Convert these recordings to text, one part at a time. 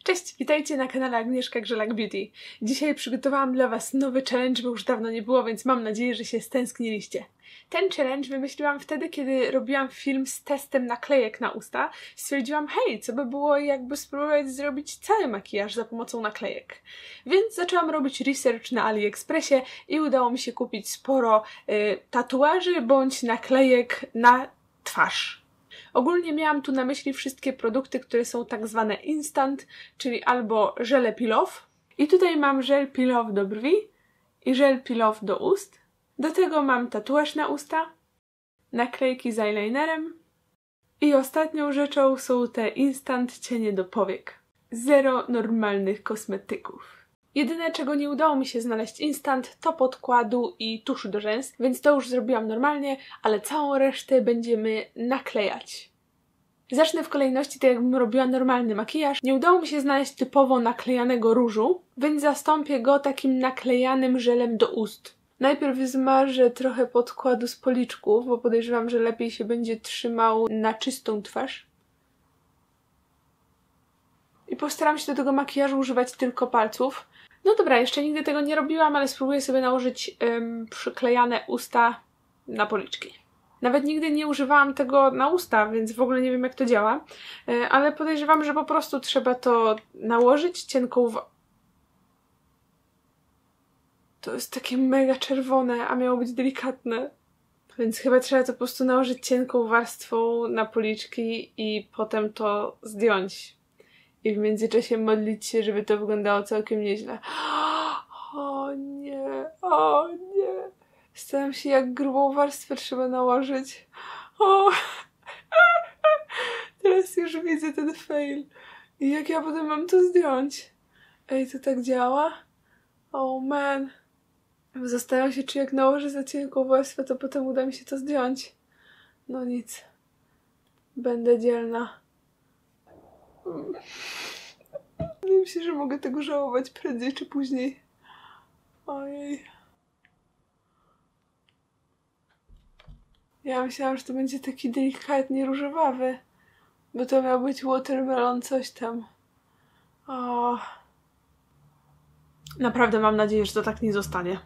Cześć, witajcie na kanale Agnieszka Grzelak Beauty. Dzisiaj przygotowałam dla Was nowy challenge, bo już dawno nie było, więc mam nadzieję, że się stęskniliście. Ten challenge wymyśliłam wtedy, kiedy robiłam film z testem naklejek na usta. Stwierdziłam, hej, co by było jakby spróbować zrobić cały makijaż za pomocą naklejek. Więc zaczęłam robić research na AliExpressie i udało mi się kupić sporo tatuaży bądź naklejek na twarz. Ogólnie miałam tu na myśli wszystkie produkty, które są tak zwane instant, czyli albo żele peel-off. I tutaj mam żel peel-off do brwi i żel peel-off do ust. Do tego mam tatuaż na usta, naklejki z eyelinerem i ostatnią rzeczą są te instant cienie do powiek. Zero normalnych kosmetyków. Jedyne, czego nie udało mi się znaleźć instant, to podkładu i tuszu do rzęs, więc to już zrobiłam normalnie, ale całą resztę będziemy naklejać. Zacznę w kolejności tak, jakbym robiła normalny makijaż. Nie udało mi się znaleźć typowo naklejanego różu, więc zastąpię go takim naklejanym żelem do ust. Najpierw zmarzę trochę podkładu z policzków, bo podejrzewam, że lepiej się będzie trzymał na czystą twarz. I postaram się do tego makijażu używać tylko palców. No dobra, jeszcze nigdy tego nie robiłam, ale spróbuję sobie nałożyć przyklejane usta na policzki. Nawet nigdy nie używałam tego na usta, więc w ogóle nie wiem, jak to działa. Ale podejrzewam, że po prostu trzeba to nałożyć cienką To jest takie mega czerwone, a miało być delikatne. Więc chyba trzeba to po prostu nałożyć cienką warstwą na policzki i potem to zdjąć. I w międzyczasie modlić się, żeby to wyglądało całkiem nieźle. O nie, o nie. Zastanawiam się, jak grubą warstwę trzeba nałożyć. O. Teraz już widzę ten fail. I jak ja potem mam to zdjąć? Ej, to tak działa? Oh man. Zastanawiam się, czy jak nałożę za cienką warstwę, to potem uda mi się to zdjąć. No nic. Będę dzielna. Myślę, że mogę tego żałować prędzej czy później. Ojej. Ja myślałam, że to będzie taki delikatnie różowawy. Bo to miał być watermelon coś tam. O. Naprawdę mam nadzieję, że to tak nie zostanie.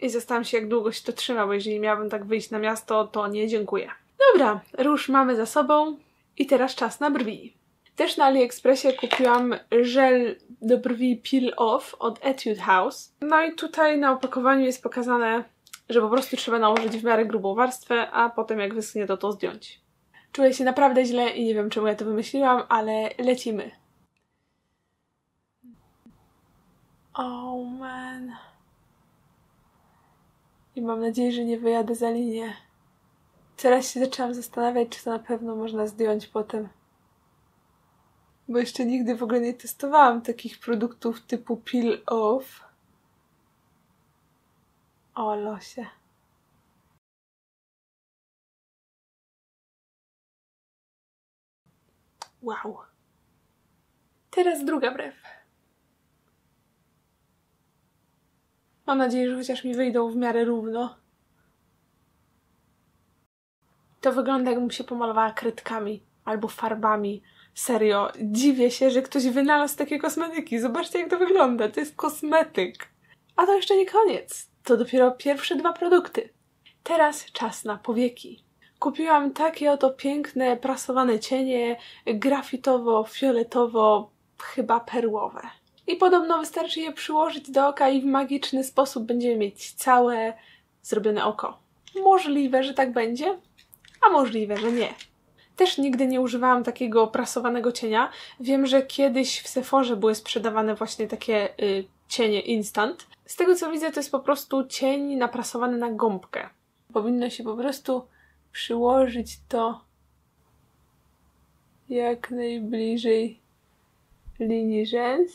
I zastanawiam się, jak długo się to trzyma, bo jeżeli miałabym tak wyjść na miasto, to nie dziękuję. Dobra, róż mamy za sobą. I teraz czas na brwi. Też na AliExpressie kupiłam żel do brwi Peel Off od Etude House. No i tutaj na opakowaniu jest pokazane, że po prostu trzeba nałożyć w miarę grubą warstwę, a potem jak wyschnie, to zdjąć. Czuję się naprawdę źle i nie wiem, czemu ja to wymyśliłam, ale lecimy. Oh man. I mam nadzieję, że nie wyjadę za linię. Teraz się zaczęłam zastanawiać, czy to na pewno można zdjąć potem. Bo jeszcze nigdy w ogóle nie testowałam takich produktów typu Peel Off. O losie. Wow. Teraz druga brew. Mam nadzieję, że chociaż mi wyjdą w miarę równo. To wygląda, jakbym się pomalowała kredkami albo farbami. Serio, dziwię się, że ktoś wynalazł takie kosmetyki. Zobaczcie, jak to wygląda. To jest kosmetyk. A to jeszcze nie koniec. To dopiero pierwsze dwa produkty. Teraz czas na powieki. Kupiłam takie oto piękne, prasowane cienie, grafitowo-fioletowo, chyba perłowe. I podobno wystarczy je przyłożyć do oka i w magiczny sposób będziemy mieć całe zrobione oko. Możliwe, że tak będzie, a możliwe, że nie. Też nigdy nie używałam takiego prasowanego cienia. Wiem, że kiedyś w Sephorze były sprzedawane właśnie takie cienie instant. Z tego co widzę, to jest po prostu cień naprasowany na gąbkę. Powinno się po prostu przyłożyć to jak najbliżej linii rzęs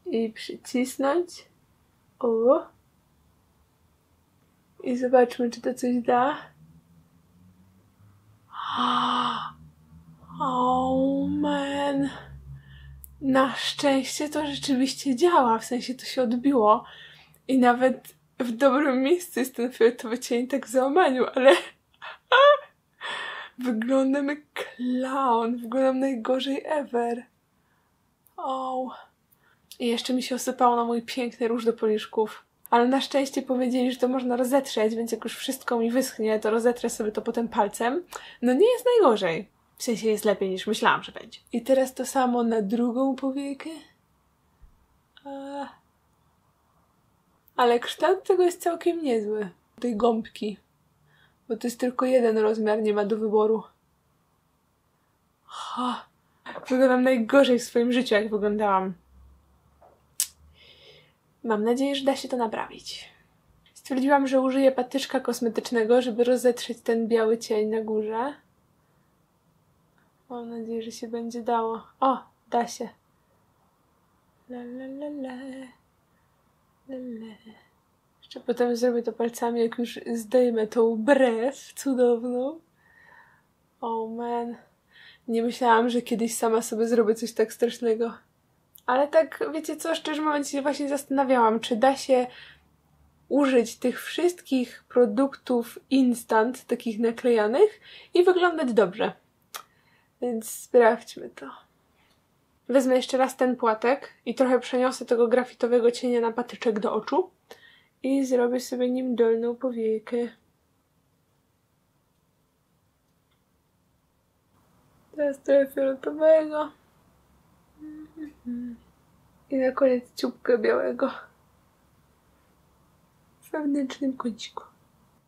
i przycisnąć. O! I zobaczmy, czy to coś da. Oh man. Na szczęście to rzeczywiście działa, w sensie to się odbiło. I nawet w dobrym miejscu jest ten fioletowy cień tak w załamaniu, ale Wyglądam jak clown. Wyglądam najgorzej ever. O. I jeszcze mi się osypało na mój piękny róż do policzków. Ale na szczęście powiedzieli, że to można rozetrzeć, więc jak już wszystko mi wyschnie, to rozetrę sobie to potem palcem. No nie jest najgorzej. W sensie jest lepiej niż myślałam, że będzie. I teraz to samo na drugą powiekę. Ale kształt tego jest całkiem niezły. Tej gąbki. Bo to jest tylko jeden rozmiar, nie ma do wyboru. Wyglądam najgorzej w swoim życiu, jak wyglądałam. Mam nadzieję, że da się to naprawić. Stwierdziłam, że użyję patyczka kosmetycznego, żeby rozetrzeć ten biały cień na górze. Mam nadzieję, że się będzie dało. O, da się. La la la la. La la. Jeszcze potem zrobię to palcami, jak już zdejmę tą brew cudowną. Oh man. Nie myślałam, że kiedyś sama sobie zrobię coś tak strasznego. Ale tak, wiecie co, szczerze mówiąc się właśnie zastanawiałam, czy da się użyć tych wszystkich produktów instant, takich naklejanych i wyglądać dobrze. Więc sprawdźmy to. Wezmę jeszcze raz ten płatek i trochę przeniosę tego grafitowego cienia na patyczek do oczu i zrobię sobie nim dolną powiekę. Teraz trochę fioletowego. I na koniec ciupkę białego. W wewnętrznym kąciku.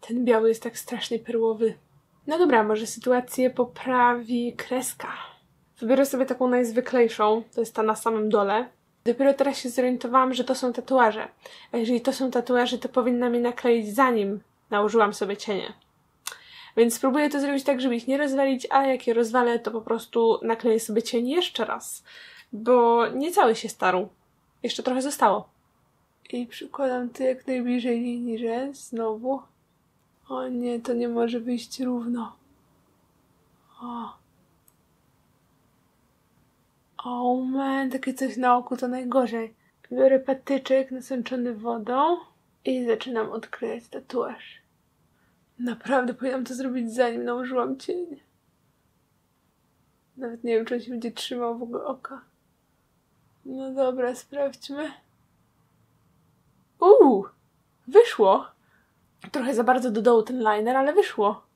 Ten biały jest tak strasznie perłowy. No dobra, może sytuację poprawi kreska. Wybiorę sobie taką najzwyklejszą, to jest ta na samym dole. Dopiero teraz się zorientowałam, że to są tatuaże. A jeżeli to są tatuaże, to powinnam je nakleić zanim nałożyłam sobie cienie. Więc spróbuję to zrobić tak, żeby ich nie rozwalić, a jak je rozwalę, to po prostu nakleję sobie cień jeszcze raz. Bo nie cały się starł. Jeszcze trochę zostało. I przykładam to jak najbliżej linii rzęs znowu. O nie, to nie może wyjść równo. O man, takie coś na oku to najgorzej. Biorę patyczek nasączony wodą i zaczynam odklejać tatuaż. Naprawdę powinnam to zrobić zanim nałożyłam cień. Nawet nie wiem, czy on się będzie trzymał w ogóle oka. No dobra, sprawdźmy. Wyszło. Trochę za bardzo do dołu ten liner, ale wyszło.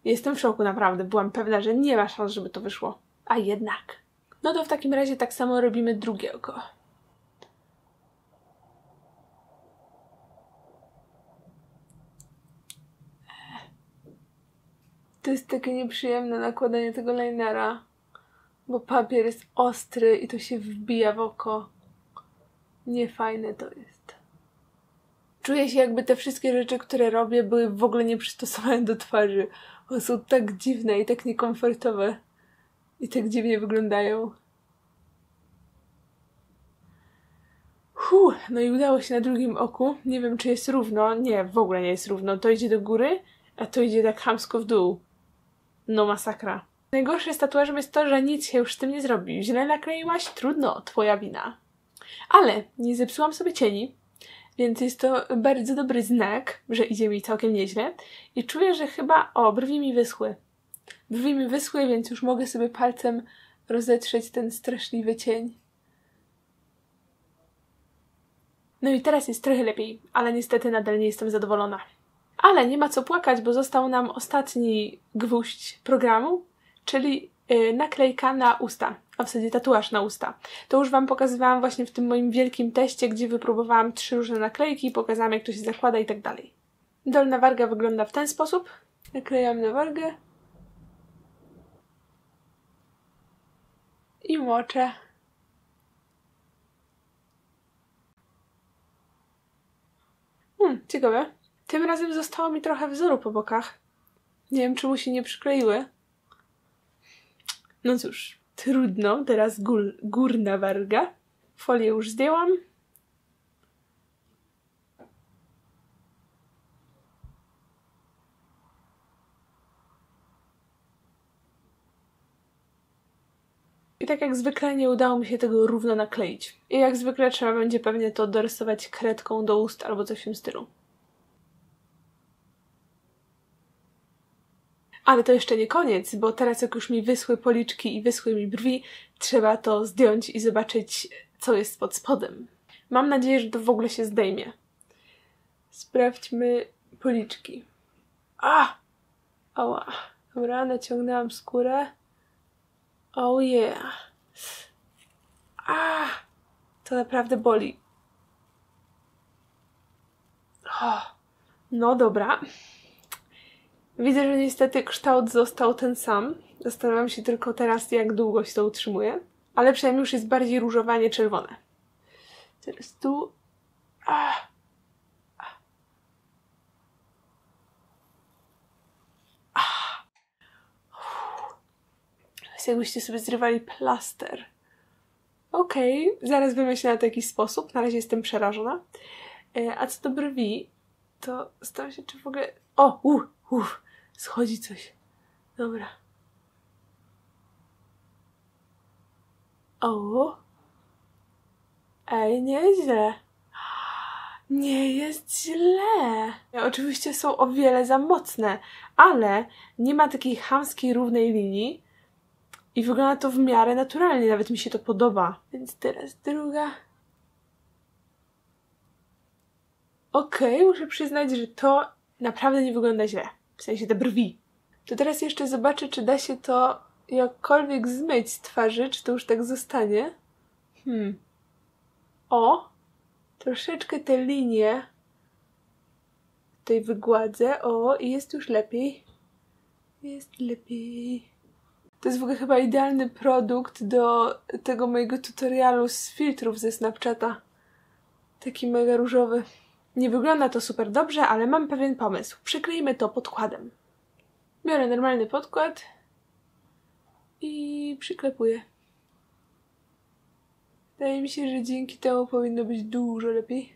Jestem w szoku, naprawdę. Byłam pewna, że nie ma szans, żeby to wyszło. A jednak. No to w takim razie tak samo robimy drugie oko. To jest takie nieprzyjemne nakładanie tego linera, bo papier jest ostry i to się wbija w oko. Niefajne to jest. Czuję się, jakby te wszystkie rzeczy, które robię, były w ogóle nieprzystosowane do twarzy. One są tak dziwne i tak niekomfortowe. I tak dziwnie wyglądają. No i udało się na drugim oku. Nie wiem, czy jest równo. Nie, w ogóle nie jest równo. To idzie do góry, a to idzie tak chamsko w dół. No masakra. Najgorsze z tatuażem jest to, że nic się już z tym nie zrobi. Źle nakleiłaś? Trudno, twoja wina. Ale nie zepsułam sobie cieni, więc jest to bardzo dobry znak, że idzie mi całkiem nieźle. I czuję, że chyba... brwi mi wyschły. Brwi mi wyschły, więc już mogę sobie palcem rozetrzeć ten straszliwy cień. No i teraz jest trochę lepiej, ale niestety nadal nie jestem zadowolona. Ale nie ma co płakać, bo został nam ostatni gwóźdź programu, czyli naklejka na usta, a w zasadzie tatuaż na usta. To już wam pokazywałam właśnie w tym moim wielkim teście, gdzie wypróbowałam 3 różne naklejki, pokazałam jak to się zakłada i tak dalej. Dolna warga wygląda w ten sposób. Naklejam na wargę. I moczę. Ciekawe. Tym razem zostało mi trochę wzoru po bokach. Nie wiem, czemu się nie przykleiły. No cóż, trudno. Teraz górna warga. Folię już zdjęłam. I tak jak zwykle nie udało mi się tego równo nakleić. I jak zwykle trzeba będzie pewnie to dorysować kredką do ust albo coś w tym stylu. Ale to jeszcze nie koniec, bo teraz jak już mi wyschły policzki i wyschły mi brwi, trzeba to zdjąć i zobaczyć, co jest pod spodem. Mam nadzieję, że to w ogóle się zdejmie. Sprawdźmy policzki. Ała. Dobra, naciągnęłam skórę. Oh yeah. To naprawdę boli. No dobra. Widzę, że niestety kształt został ten sam. Zastanawiam się tylko teraz, jak długo się to utrzymuje. Ale przynajmniej już jest bardziej różowe, a nie czerwone. Teraz tu. Jest jakbyście sobie zrywali plaster. Okej, zaraz wymyślę na taki sposób. Na razie jestem przerażona. A co do brwi, to zastanawiam się, czy w ogóle... Schodzi coś. Dobra. Ej, nieźle. Nie jest źle. Oczywiście są o wiele za mocne, ale nie ma takiej chamskiej, równej linii i wygląda to w miarę naturalnie. Nawet mi się to podoba. Więc teraz druga. Okej, muszę przyznać, że to naprawdę nie wygląda źle. W sensie te brwi. To teraz jeszcze zobaczę, czy da się to jakkolwiek zmyć z twarzy, czy to już tak zostanie. Troszeczkę te linie tutaj wygładzę. I jest już lepiej. Jest lepiej. To jest w ogóle chyba idealny produkt do tego mojego tutorialu z filtrów ze Snapchata. Taki mega różowy. Nie wygląda to super dobrze, ale mam pewien pomysł. Przykryjmy to podkładem. Biorę normalny podkład i przyklepuję. Wydaje mi się, że dzięki temu powinno być dużo lepiej.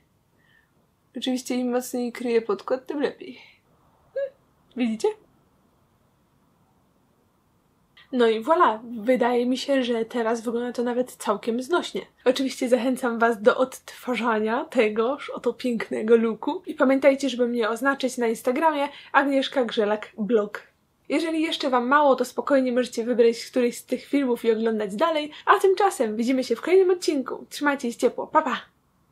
Oczywiście im mocniej kryję podkład, tym lepiej. Widzicie? No i voilà, wydaje mi się, że teraz wygląda to nawet całkiem znośnie. Oczywiście zachęcam Was do odtwarzania tegoż oto pięknego looku. I pamiętajcie, żeby mnie oznaczyć na Instagramie Agnieszka Grzelak Blog. Jeżeli jeszcze Wam mało, to spokojnie możecie wybrać któryś z tych filmów i oglądać dalej, a tymczasem widzimy się w kolejnym odcinku. Trzymajcie się ciepło, pa pa!